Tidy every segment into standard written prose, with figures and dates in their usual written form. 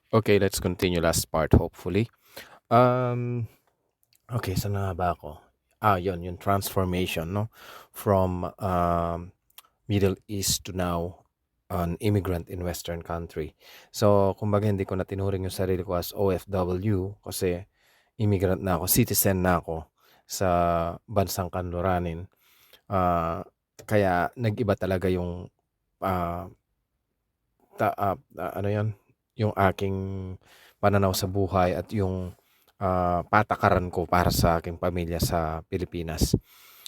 Okay, let's continue last part hopefully. Um, okay, saan na nga ba ako? Yun, yung transformation, no? From Middle East to now an immigrant in Western country. So, kumbaga hindi ko na tinuring yung sarili ko as OFW kasi immigrant na ako, citizen na ako sa bansang kanluranin. Ah, Kaya nag-iba talaga yung ah, ano yun, yung aking pananaw sa buhay at yung patakaran ko para sa aking pamilya sa Pilipinas.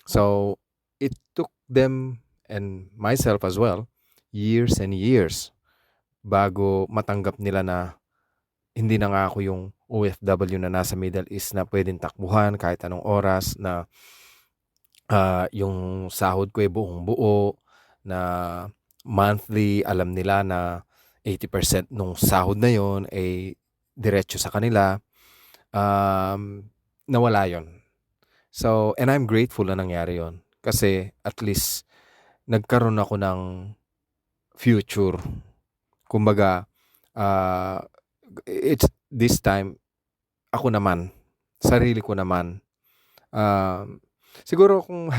So, it took them and myself as well years and years bago matanggap nila na hindi na nga ako yung OFW na nasa Middle East na pwedeng takbuhan kahit anong oras na yung sahod ko ay buong-buo, na monthly alam nila na 80% nung sahod na yon ay diretso sa kanila, nawala yon. So, and I'm grateful na nangyari yon kasi at least nagkaroon ako ng future. Kumbaga, ah, it's this time ako naman, sarili ko naman. Siguro kung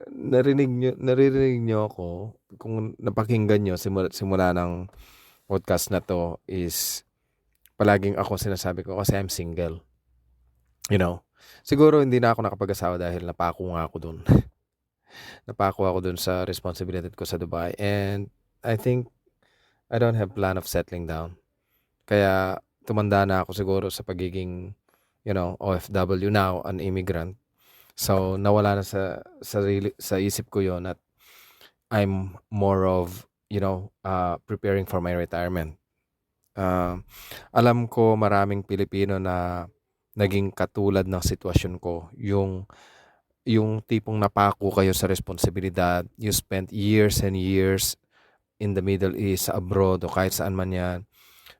naririnig niyo ako, kung napakinggan niyo simula simula ng podcast na 'to is palaging ako sinasabi ko kasi I'm single, you know? Siguro hindi na ako nakapag-asawa dahil napako nga ako dun. Napako ako dun sa responsibilidad ko sa Dubai and I think I don't have plan of settling down. Kaya tumanda na ako siguro sa pagiging, OFW now, an immigrant. So nawala na sa isip ko 'yon at I'm more of, preparing for my retirement. Ah, Alam ko maraming Pilipino na naging katulad ng sitwasyon ko, yung tipong napako kayo sa responsibilidad, you spent years and years in the Middle East, abroad o kahit saan man 'yan.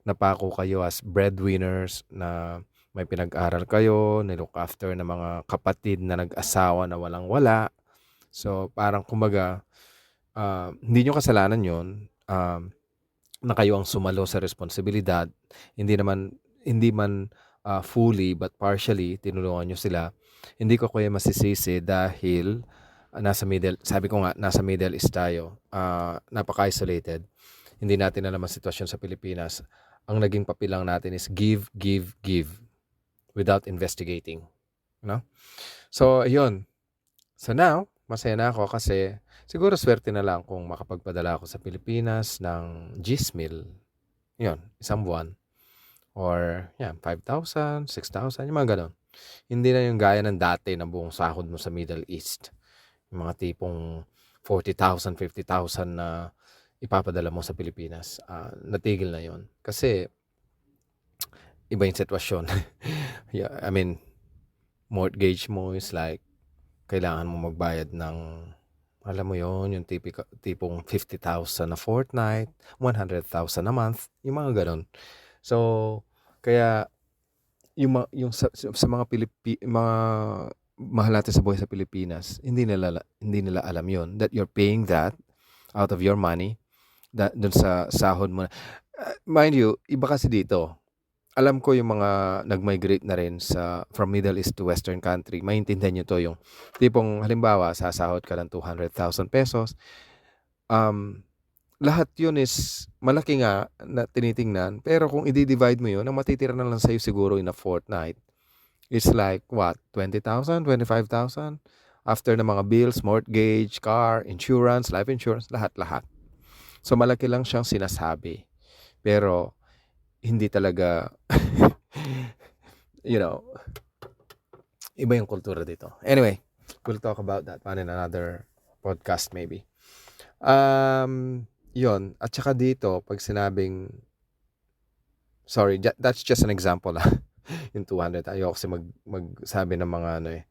Napako kayo as breadwinners na may pinag-aral kayo, ni-look after ng mga kapatid na nag-asawa na walang-wala. So, parang kumbaga, hindi niyo kasalanan 'yon, na kayo ang sumalo sa responsibilidad. Hindi man fully but partially tinulungan niyo sila. Hindi ko kayo masisisi dahil, sabi ko nga nasa Middle East tayo, napaka-isolated. Hindi natin alam ang sitwasyon sa Pilipinas. Ang naging papel lang natin is give, give, give without investigating, 'no? So ayun. So now, masaya na ako kasi siguro swerte na lang kung makapagpadala ako sa Pilipinas ng ₱10,000, 'yun, isang buwan or 'yan 5,000, 6,000, yung mga gano'n. Hindi na yung gaya ng dati na buong sahod mo sa Middle East, yung mga tipong 40,000, 50,000 na ipapadala mo sa Pilipinas, natigil na 'yun. Kasi iba yung sitwasyon. Yeah, I mean, mortgage mo is like kailangan mo magbayad ng, alam mo yon, yung tipong 50,000 a fortnight, 100,000 a month, yung mga gano'n. So, kaya yung sa mga mga mahal natin sa buhay sa Pilipinas, hindi nila alam yon that you're paying that out of your money, dun sa sahod mo. Mind you, iba kasi dito. Alam ko yung mga nag-migrate na rin from Middle East to Western country, maintindihan niyo 'to, yung tipong halimbawa sasahod ka ng ₱200,000, um, lahat 'yun is malaki nga na tinitingnan, pero kung i-di-divide mo 'yun, ang matitira na lang sa'yo siguro in a fortnight is like what, 20,000, 25,000 after ng mga bills, mortgage, car, insurance, life insurance, lahat-lahat. So malaki lang siyang sinasabi, pero hindi talaga you know, iba yung kultura dito. Anyway, we'll talk about that on in another podcast maybe. Yon. At saka dito, pag sinabing, sorry, that's just an example yung 200. Ayoko kasi magsabi ng mga ano eh.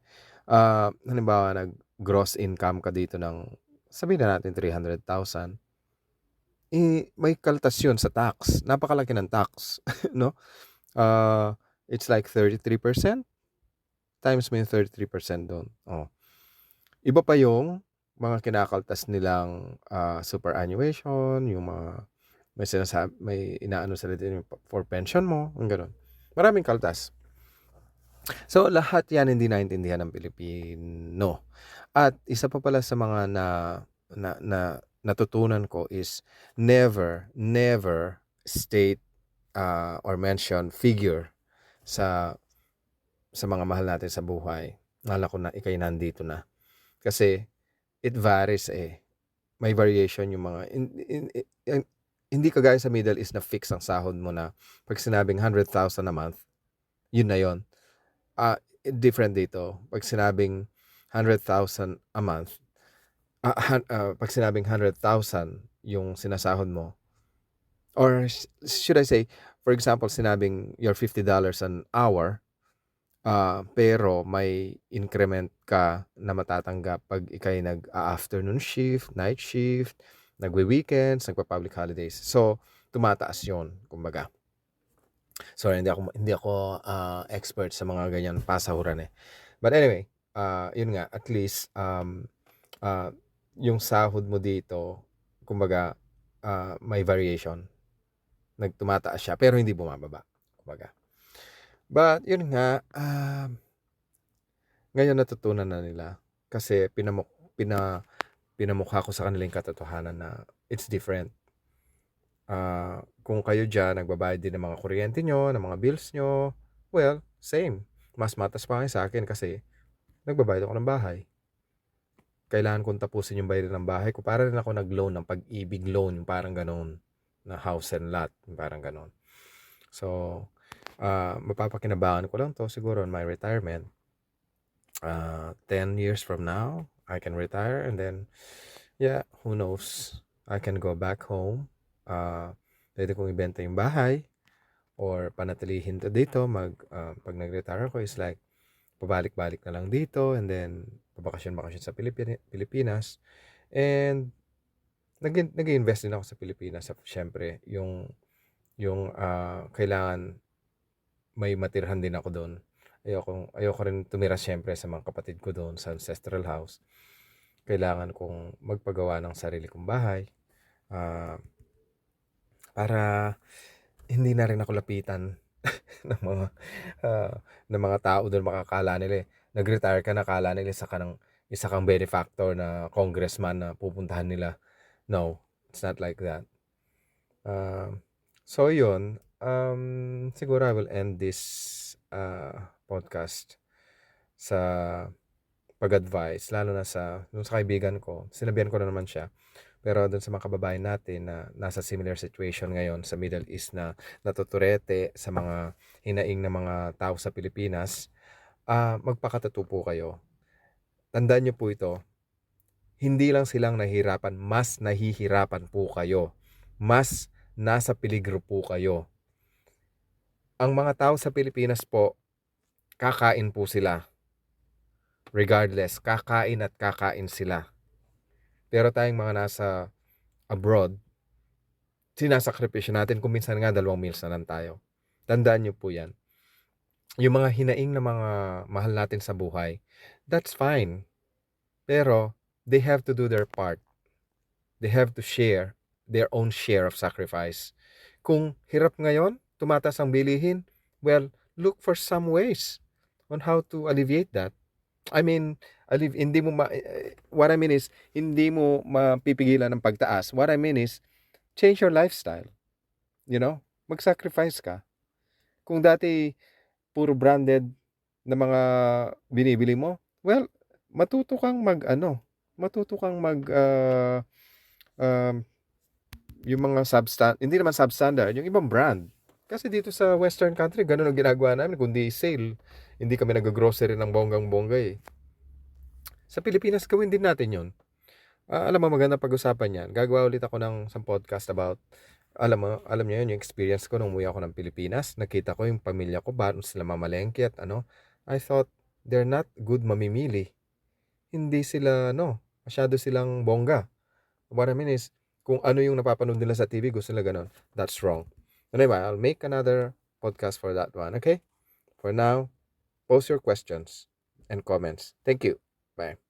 Halimbawa, gross income ka dito ng, sabihin na natin 300,000. May kaltas yun sa tax. Napakalaki ng tax, no? It's like 33%. Times mo yung 33% doon. Oh. Iba pa yung mga kinakaltas nilang superannuation, yung mga may inaano sila din for pension mo, ang gano'n. Maraming kaltas. So, lahat yan hindi naintindihan ng Pilipino. At isa pa pala sa mga natutunan ko is never state or mention figure sa mga mahal natin sa buhay. Nala ko na ikay nandito na. Kasi it varies eh. May variation yung mga hindi kagaya sa Middle East na fix ang sahod mo na pag sinabing 100,000 a month, yun na yun. Different dito. Pag sinabing 100,000 a month, pag sinabing 100,000 yung sinasahod mo, or should I say, for example, sinabing you're $50 an hour, pero may increment ka na matatanggap pag ikay nag-afternoon shift, night shift, nagwe-weekends, nagpa-public holidays. So, tumataas yun, kumbaga. Sorry, hindi ako expert sa mga ganyan pasahuran eh. But anyway, yun nga, at least yung sahod mo dito, kumbaga, may variation. Nagtumataas siya, pero hindi bumababa, kumbaga. But yun nga, ngayon natutunan na nila kasi pinamukha ko sa kanila yung katotohanan na it's different. Kung kayo dyan, nagbabayad din ng mga kuryente nyo, ng mga bills nyo, well, same. Mas matas pa kayo sa akin kasi nagbabayad ako ng bahay. Kailangan kong tapusin yung bayarin ng bahay ko. Para rin ako nag-loan ng Pag-ibig loan, yung parang ganon, na house and lot, yung parang ganon. So, mapapakinabangan ko lang to siguro on my retirement. 10 years from now, I can retire and then, yeah, who knows? I can go back home. Pwede kong ibenta yung bahay or panatilihin to dito. Pag nag-retire ako is like, pabalik-balik na lang dito and then pabakasyon sa Pilipinas. And nag-invest din ako sa Pilipinas. Siyempre, yung kailangan may matirhan din ako doon. Ayoko rin tumira siyempre sa mga kapatid ko doon sa ancestral house. Kailangan kong magpagawa ng sarili kong bahay. Para hindi na rin ako lapitan ng mga tao doon. Makakala nila nag-retire ka, nakala nila isa kang benefactor na congressman na pupuntahan nila. No, it's not like that. So yun, siguro I will end this podcast sa pag-advise, lalo na sa kaibigan ko. Sinabihan ko na naman siya. Pero doon sa mga kababayan natin na nasa similar situation ngayon sa Middle East na natuturete sa mga hinaing na mga tao sa Pilipinas, magpakatotoo po kayo. Tandaan niyo po ito, hindi lang silang nahihirapan, mas nahihirapan po kayo. Mas nasa peligro po kayo. Ang mga tao sa Pilipinas po, kakain po sila. Regardless, kakain at kakain sila. Pero tayong mga nasa abroad, sinasakripisyo natin kung minsan nga 2 meals na lang tayo. Tandaan niyo po yan. Yung mga hinaing na mga mahal natin sa buhay, that's fine. Pero they have to do their part. They have to share their own share of sacrifice. Kung hirap ngayon, tumatas ang bilihin, well, look for some ways on how to alleviate that. I mean, what I mean is, hindi mo mapipigilan ng pagtaas. What I mean is, change your lifestyle. You know? Mag-sacrifice ka. Kung dati, puro branded na mga binibili mo, well, matuto kang yung mga hindi naman substandard, yung ibang brand. Kasi dito sa Western country, ganun ang ginagawa namin, kundi sale. Hindi kami nag-grocery ng bonggang-bongga eh. Sa Pilipinas, gawin din natin yun. Alam mo, maganda pag-usapan yan. Gagawa ulit ako ng isang podcast about, alam niyo yun, yung experience ko nung umuwi ako ng Pilipinas. Nakita ko yung pamilya ko, ba't sila mamalengke at I thought, they're not good mamimili. Hindi sila, masyado silang bongga. What I mean is, kung ano yung napapanood nila sa TV, gusto nila ganun. That's wrong. Anyway, I'll make another podcast for that one, okay? For now, post your questions and comments. Thank you. Bye.